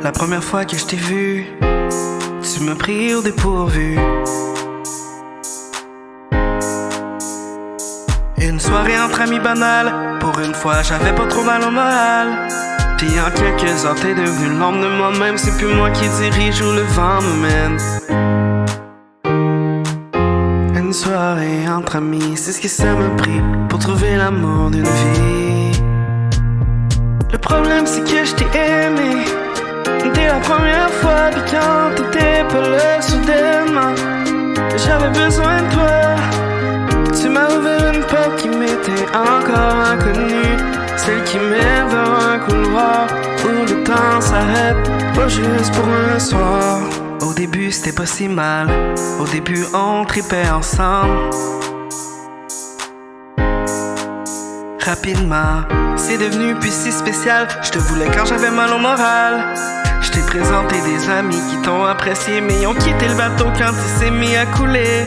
La première fois que je t'ai vu, tu m'as pris au dépourvu. Une soirée entre amis banale, pour une fois j'avais pas trop mal au moral. Puis en quelques heures t'es devenu l'ombre de moi-même. C'est plus moi qui dirige où le vent me mène. Une soirée entre amis, c'est ce que ça m'a pris pour trouver l'amour d'une vie. Le problème c'est que je t'ai aimé dès la première fois. Puis quand t'étais pas là soudainement, j'avais besoin de toi. Tu m'as ouvert une porte qui m'était encore inconnue, celle qui mène vers un couloir où le temps s'arrête, pas juste pour un soir. Au début c'était pas si mal, au début on tripait ensemble. Rapidement, c'est devenu puis si spécial. Je te voulais quand j'avais mal au moral. Je t'ai présenté des amis qui t'ont apprécié, mais ils ont quitté le bateau quand il s'est mis à couler.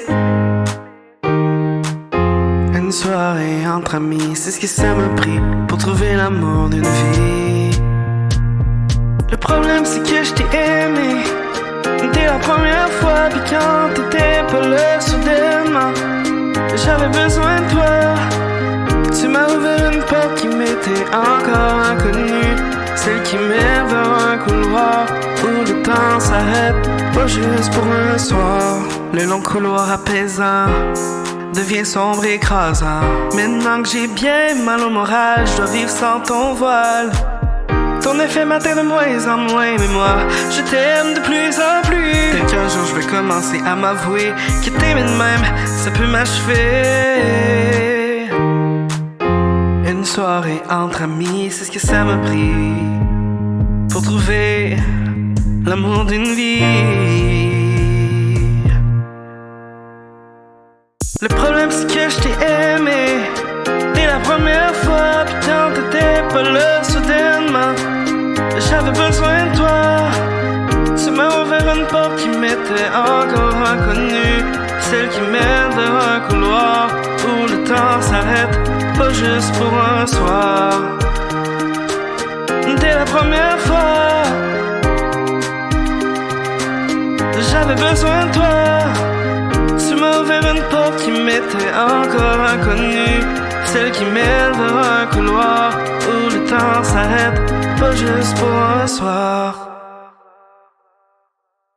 Une soirée entre amis, c'est ce que ça m'a pris pour trouver l'amour d'une vie. Le problème c'est que je t'ai aimé dès la première fois. Puis quand t'étais pas là soudainement, j'avais besoin de toi. Tu m'as ouvert une porte qui m'était encore inconnue, celle qui mène vers un couloir où le temps s'arrête, pas juste pour un soir. Le long couloir apaisant devient sombre et écrasant. Maintenant que j'ai bien mal au moral, je dois vivre sans ton voile. Ton effet m'atteint de moins en moins, mais moi, je t'aime de plus en plus. Peut-être qu'un jour je vais commencer à m'avouer que t'aimer de même, ça peut m'achever. Une soirée entre amis, c'est ce que ça m'a pris pour trouver l'amour d'une vie. Le problème c'est que je t'ai aimé dès la première fois. Puis quand t'étais pas là soudainement, j'avais besoin de toi. Tu m'as ouvert une porte qui m'était encore inconnue, celle qui mène vers un couloir où le temps s'arrête, pas juste pour un soir. Dès la première fois, j'avais besoin de toi. Tu m'as ouvert une porte qui m'était encore inconnue, celle qui mène vers un couloir où le temps s'arrête, pas juste pour un soir.